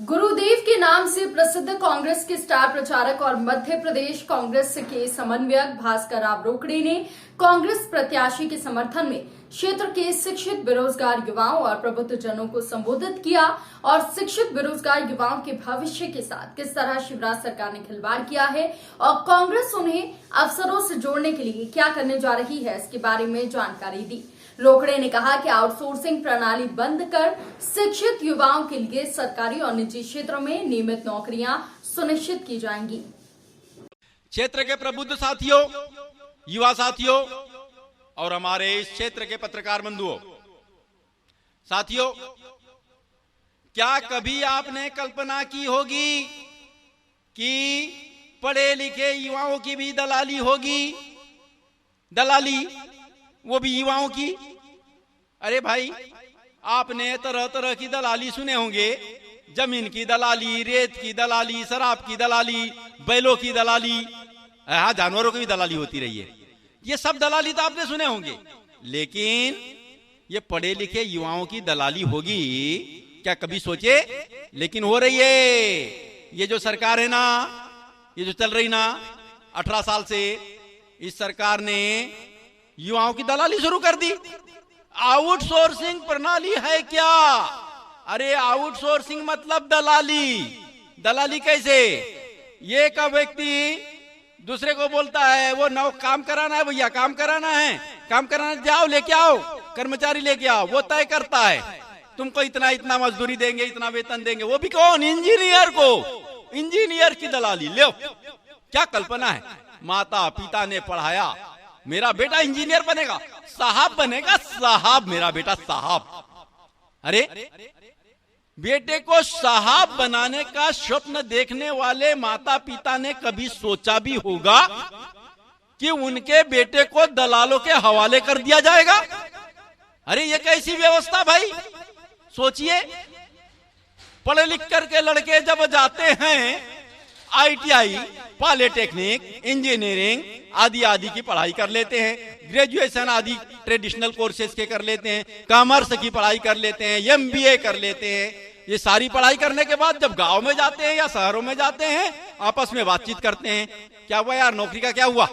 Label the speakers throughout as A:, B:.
A: गुरुदेव के नाम से प्रसिद्ध कांग्रेस के स्टार प्रचारक और मध्य प्रदेश कांग्रेस के समन्वयक भास्कर राव रोकड़े ने कांग्रेस प्रत्याशी के समर्थन में क्षेत्र के शिक्षित बेरोजगार युवाओं और प्रबुद्ध जनों को संबोधित किया और शिक्षित बेरोजगार युवाओं के भविष्य के साथ किस तरह शिवराज सरकार ने खिलवाड़ किया है और कांग्रेस उन्हें अवसरों से जोड़ने के लिए क्या करने जा रही है, इसके बारे में जानकारी दी। रोकड़े ने कहा कि आउटसोर्सिंग प्रणाली बंद कर शिक्षित युवाओं के लिए सरकारी और निजी क्षेत्रों में नियमित नौकरियां सुनिश्चित की जाएंगी।
B: क्षेत्र के प्रबुद्ध साथियों, युवा साथियों और हमारे इस क्षेत्र के पत्रकार बंधुओं, साथियों, क्या कभी आपने कल्पना की होगी कि पढ़े लिखे युवाओं की भी दलाली होगी? दलाली वो भी युवाओं की। अरे भाई, आपने तरह तरह की दलाली सुने होंगे, जमीन की दलाली, रेत की दलाली, शराब की दलाली, बैलों की दलाली, हाँ, जानवरों की भी दलाली होती रही है। ये सब दलाली तो आपने सुने होंगे, लेकिन ये पढ़े लिखे युवाओं की दलाली होगी क्या कभी सोचे? लेकिन हो रही है। ये जो सरकार है ना, ये जो चल रही ना 18 साल से, इस सरकार ने युवाओं की दलाली शुरू कर दी। आउटसोर्सिंग प्रणाली है क्या? अरे आउटसोर्सिंग मतलब दलाली। दलाली कैसे? ये का व्यक्ति दूसरे को बोलता है, वो नौ काम कराना है भैया, काम कराना है, काम कराना, जाओ लेके आओ, कर्मचारी लेके आओ, वो तय करता है तुमको इतना इतना मजदूरी देंगे, इतना वेतन देंगे। वो भी कौन? इंजीनियर को। इंजीनियर की दलाली लो। क्या कल्पना है? माता पिता ने पढ़ाया, मेरा बेटा इंजीनियर बनेगा, साहब बनेगा, साहब, मेरा बेटा साहब। अरे बेटे को साहब बनाने का स्वप्न देखने वाले माता पिता ने कभी सोचा भी होगा कि उनके बेटे को दलालों के हवाले कर दिया जाएगा? अरे ये कैसी व्यवस्था भाई? सोचिए, पढ़े लिख करके लड़के जब जाते हैं आईटीआई, पॉलिटेक्निक, इंजीनियरिंग आदि आदि की पढ़ाई कर लेते हैं, ग्रेजुएशन आदि ट्रेडिशनल कोर्सेज के कर लेते हैं, कॉमर्स की पढ़ाई कर लेते हैं, एमबीए कर लेते हैं। ये सारी पढ़ाई करने के बाद जब गांव में जाते हैं या शहरों में जाते हैं, आपस में बातचीत करते हैं, क्या हुआ यार, नौकरी का क्या हुआ?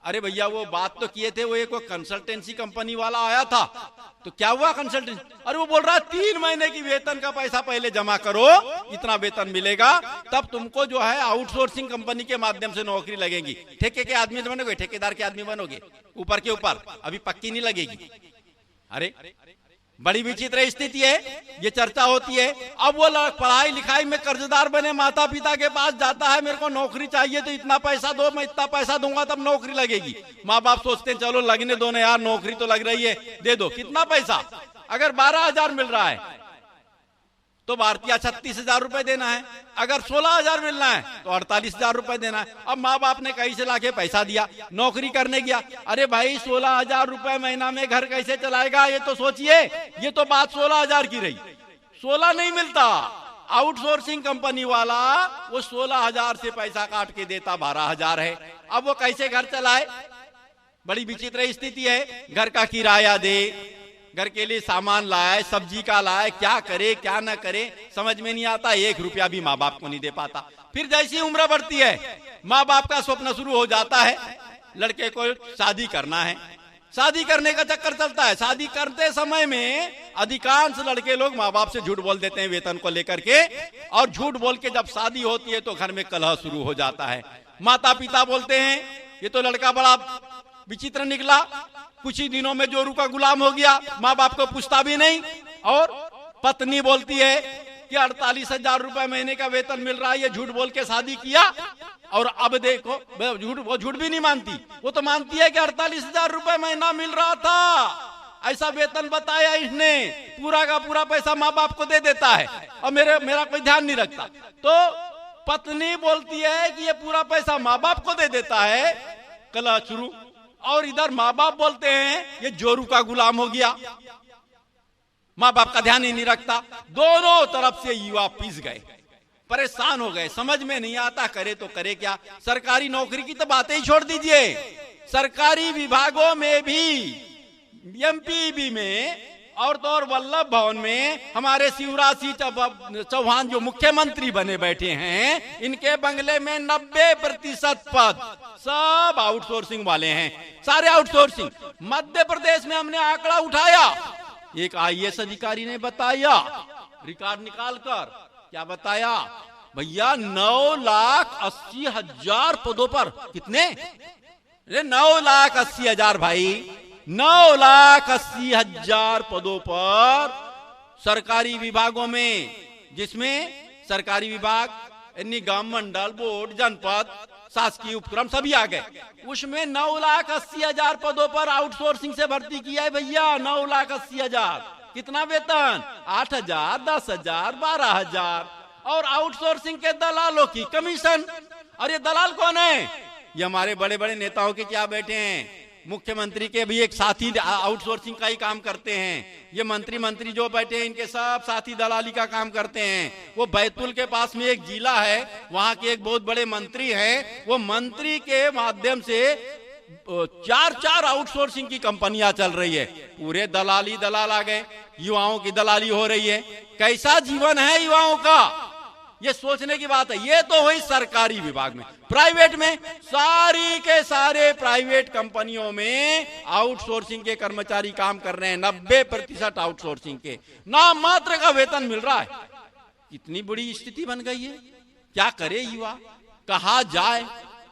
B: अरे भैया वो बात तो किए थे, वो एक कंसल्टेंसी कंपनी वाला आया था, तो क्या हुआ कंसल्टेंसी? अरे वो बोल रहा है 3 महीने की वेतन का पैसा पहले जमा करो, इतना वेतन मिलेगा, तब तुमको जो है आउटसोर्सिंग कंपनी के माध्यम से नौकरी लगेगी। ठेके के आदमी बनोगे, ठेकेदार के आदमी बनोगे, ऊपर के ऊपर, अभी पक्की नहीं लगेगी। अरे बड़ी विचित्र स्थिति है, ये चर्चा होती है। अब वो पढ़ाई लिखाई में कर्जदार बने माता पिता के पास जाता है, मेरे को नौकरी चाहिए तो इतना पैसा दो, मैं इतना पैसा दूंगा तब नौकरी लगेगी। माँ बाप सोचते हैं चलो लगने दो ना यार, नौकरी तो लग रही है, दे दो। कितना पैसा? अगर 12,000 मिल रहा है तो भारतीय 36,000 रुपए देना है, अगर 16,000 मिलना है तो 48,000 रुपए देना है। अब माँ बाप ने कहीं से लाके पैसा दिया, नौकरी करने गया। अरे भाई 16,000 रुपए महीना में घर कैसे चलाएगा? ये तो सोचिए। ये तो बात 16,000 की रही, 16 नहीं मिलता। आउटसोर्सिंग कंपनी वाला वो 16,000 से पैसा काट के देता 12,000 है। अब वो कैसे घर चलाए? बड़ी विचित्र स्थिति है। घर का किराया दे, घर के लिए सामान लाए, सब्जी का लाए, क्या करे क्या न करे समझ में नहीं आता। 1 रुपया भी माँ बाप को नहीं दे पाता। फिर जैसी उम्र बढ़ती है, माँ बाप का स्वप्न शुरू हो जाता है, लड़के को शादी करना है, शादी करने का चक्कर चलता है। शादी करते समय में अधिकांश लड़के लोग माँ बाप से झूठ बोल देते हैं वेतन को लेकर के, और झूठ बोल के जब शादी होती है तो घर में कलह शुरू हो जाता है। माता पिता बोलते हैं ये तो लड़का बड़ा विचित्र निकला, कुछ ही दिनों में जोरू का गुलाम हो गया, माँ बाप को पूछता भी नहीं। और पत्नी बोलती है कि 48,000 रुपए महीने का वेतन मिल रहा है, ये झूठ बोल के शादी किया, और अब देखो वो झूठ भी नहीं मानती, वो तो मानती है कि 48,000 रुपए महीना मिल रहा था, ऐसा वेतन बताया इसने, पूरा का पूरा पैसा माँ बाप को दे देता है और मेरा कोई ध्यान नहीं रखता। तो पत्नी बोलती है कि ये पूरा पैसा माँ बाप को दे देता है, कलह शुरू। और इधर माँ बाप बोलते हैं ये जोरू का गुलाम हो गया, माँ बाप का ध्यान ही नहीं रखता। दोनों तरफ से युवा पिस गए, परेशान हो गए, समझ में नहीं आता करे तो करे क्या। सरकारी नौकरी की तो बातें ही छोड़ दीजिए, सरकारी विभागों में भी, एमपीबी में और तो और वल्लभ भवन में हमारे शिवराज सिंह चौहान जो मुख्यमंत्री बने बैठे हैं, इनके बंगले में 90% पद सब आउटसोर्सिंग वाले हैं, सारे आउटसोर्सिंग। मध्य प्रदेश में हमने आंकड़ा उठाया, एक आईएएस अधिकारी ने बताया रिकॉर्ड निकालकर, क्या बताया भैया, 9,80,000 पदों पर, कितने? 9,80,000 भाई, 9,80,000 पदों पर सरकारी विभागों में, जिसमें सरकारी विभाग, निगम, मंडल, बोर्ड, जनपद, शासकीय उपक्रम सभी आ गए। उसमें 9,80,000 पदों पर आउटसोर्सिंग से भर्ती किया है भैया। 9,80,000, कितना वेतन? 8,000, 10,000, 12,000। और आउटसोर्सिंग के दलालों की कमीशन। और ये दलाल कौन है? ये हमारे बड़े बड़े नेताओं के क्या बैठे हैं, मुख्यमंत्री के भी एक साथी आउटसोर्सिंग का ही काम करते हैं। ये मंत्री जो बैठे हैं, इनके सब साथी दलाली का काम करते हैं। वो बैतूल के पास में एक जिला है, वहां के एक बहुत बड़े मंत्री हैं, वो मंत्री के माध्यम से 4 आउटसोर्सिंग की कंपनियां चल रही है। पूरे दलाल आ गए, युवाओं की दलाली हो रही है। कैसा जीवन है युवाओं का, ये सोचने की बात है। ये तो हुई सरकारी विभाग में। प्राइवेट में सारी के सारे प्राइवेट कंपनियों में आउटसोर्सिंग के कर्मचारी काम कर रहे हैं। 90% आउटसोर्सिंग के, नाम मात्र का वेतन मिल रहा है। कितनी बुरी स्थिति बन गई है। क्या करे युवा, कहा जाए?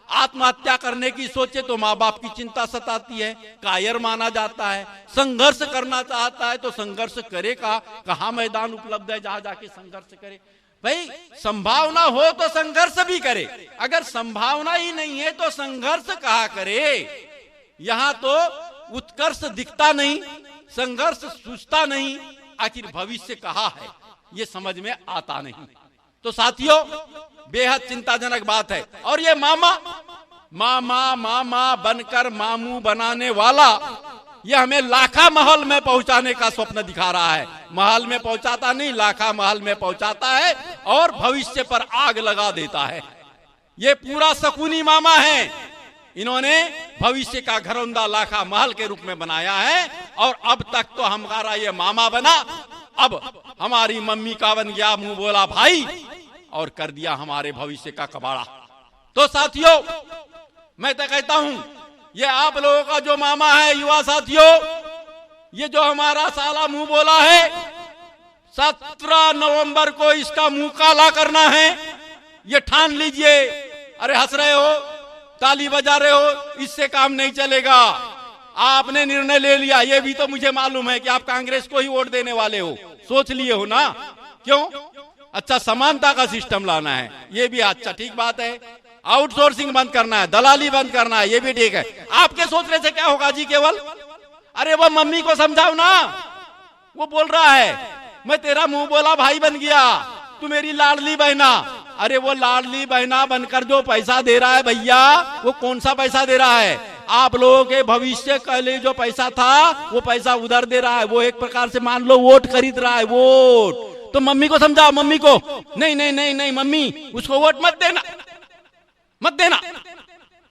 B: आत्महत्या करने की सोचे तो माँ बाप की चिंता सताती है, कायर माना जाता है। संघर्ष करना चाहता है तो संघर्ष करेगा, कहाँ मैदान उपलब्ध है जहां जाके संघर्ष करे? भाई संभावना हो तो संघर्ष भी करे, अगर संभावना ही नहीं है तो संघर्ष कहाँ करे? यहाँ तो उत्कर्ष दिखता नहीं, संघर्ष सूझता नहीं, आखिर भविष्य कहाँ है ये समझ में आता नहीं। तो साथियों, बेहद चिंताजनक बात है। और ये मामा बनकर मामू बनाने वाला, यह हमें लाखा महल में पहुंचाने का स्वप्न दिखा रहा है। महल में पहुंचाता नहीं, लाखा महल में पहुंचाता है और भविष्य पर आग लगा देता है। ये पूरा शकुनी मामा है। इन्होंने भविष्य का घरौंदा लाखा महल के रूप में बनाया है। और अब तक तो हमारा ये मामा बना, अब हमारी मम्मी का बन गया मुंह बोला भाई और कर दिया हमारे भविष्य का कबाड़ा। तो साथियों, मैं तो कहता हूं, ये आप लोगों का जो मामा है, युवा साथियों, ये जो हमारा साला मुंह बोला है, 17 नवंबर को इसका मुंह काला करना है। ये ठान लीजिए। अरे हंस रहे हो, ताली बजा रहे हो, इससे काम नहीं चलेगा। आपने निर्णय ले लिया, ये भी तो मुझे मालूम है कि आप कांग्रेस को ही वोट देने वाले हो, सोच लिए हो ना? क्यों? अच्छा, समानता का सिस्टम लाना है, ये भी अच्छा, ठीक बात है। आउटसोर्सिंग बंद करना है, दलाली बंद करना है, ये भी ठीक है। आपके सोचने से क्या होगा जी केवल? अरे वो मम्मी को समझाओ ना, वो बोल रहा है मैं तेरा मुंह बोला भाई बन गया, तू मेरी लाडली बहना। अरे वो लाडली बहना बनकर जो पैसा दे रहा है भैया, वो कौन सा पैसा दे रहा है? आप लोगों के भविष्य के लिए जो पैसा था, वो पैसा उधर दे रहा है। वो एक प्रकार से मान लो वोट खरीद रहा है, वोट। तो मम्मी को समझाओ, मम्मी को, नहीं नहीं नहीं नहीं मम्मी, उसको वोट मत देना, मत देना,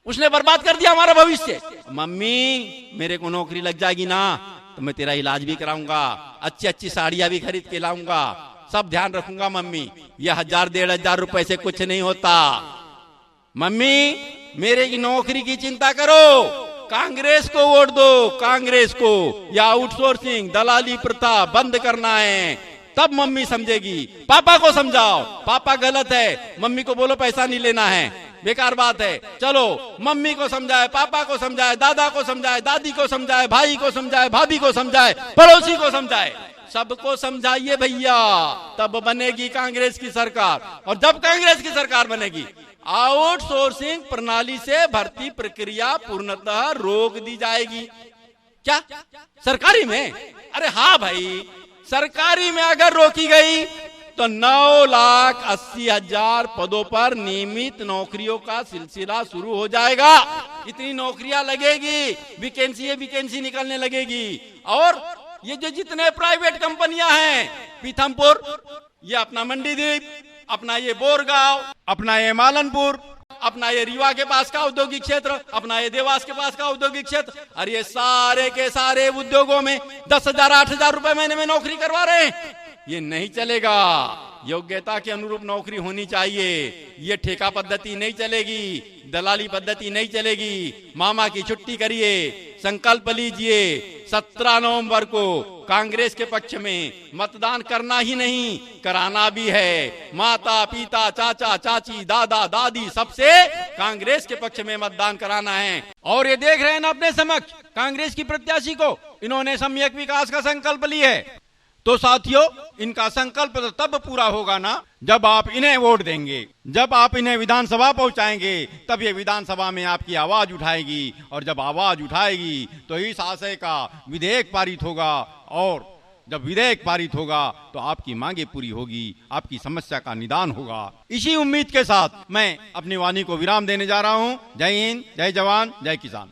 B: उसने बर्बाद कर दिया हमारा भविष्य। मम्मी मेरे को नौकरी लग जाएगी ना, तो मैं तेरा इलाज भी कराऊंगा, अच्छी अच्छी साड़ियां भी खरीद के लाऊंगा, सब ध्यान रखूंगा मम्मी। ये 1,000-1,500 रुपए से कुछ नहीं होता। मम्मी मेरे की नौकरी की चिंता करो, कांग्रेस को वोट दो, कांग्रेस को। या आउटसोर्सिंग दलाली प्रथा बंद करना है, तब मम्मी समझेगी। पापा को समझाओ, पापा गलत है, मम्मी को बोलो पैसा नहीं लेना है, बेकार बात है। चलो मम्मी को समझाए, पापा को समझाए, दादा को समझाए, दादी को समझाए, भाई को समझाए, भाभी को समझाए, पड़ोसी को समझाए, सबको समझाइए भैया, तब बनेगी कांग्रेस की सरकार। और जब कांग्रेस की सरकार बनेगी, आउटसोर्सिंग प्रणाली से भर्ती प्रक्रिया पूर्णतः रोक दी जाएगी। क्या सरकारी में? अरे हाँ भाई, सरकारी में अगर रोकी गई तो 9,80,000 पदों पर नियमित नौकरियों का सिलसिला शुरू हो जाएगा। इतनी नौकरियां लगेगी, वैकेंसी निकलने लगेगी। और ये जो जितने प्राइवेट कंपनियां हैं, पीथमपुर, ये अपना मंडीदीप, अपना ये बोरगांव, अपना ये मालनपुर, अपना ये रीवा के पास का औद्योगिक क्षेत्र, अपना ये देवास के पास का औद्योगिक क्षेत्र, और ये सारे के सारे उद्योगों में 10,000 8,000 रुपए महीने में नौकरी करवा रहे हैं। ये नहीं चलेगा। योग्यता के अनुरूप नौकरी होनी चाहिए। ये ठेका पद्धति नहीं चलेगी, दलाली पद्धति नहीं चलेगी। मामा की छुट्टी करिए, संकल्प लीजिए, 17 नवंबर को कांग्रेस के पक्ष में मतदान करना ही नहीं, कराना भी है। माता पिता चाचा चाची दादा दादी सबसे कांग्रेस के पक्ष में मतदान कराना है। और ये देख रहे हैं ना अपने समक्ष कांग्रेस की प्रत्याशी को, इन्होंने सम्यक विकास का संकल्प लिया है। तो साथियों, इनका संकल्प तो तब पूरा होगा ना जब आप इन्हें वोट देंगे, जब आप इन्हें विधानसभा पहुंचाएंगे, तब ये विधानसभा में आपकी आवाज उठाएगी, और जब आवाज उठाएगी तो इस आशय का विधेयक पारित होगा, और जब विधेयक पारित होगा तो आपकी मांगे पूरी होगी, आपकी समस्या का निदान होगा। इसी उम्मीद के साथ मैं अपनी वाणी को विराम देने जा रहा हूं। जय हिंद, जय जवान, जय किसान।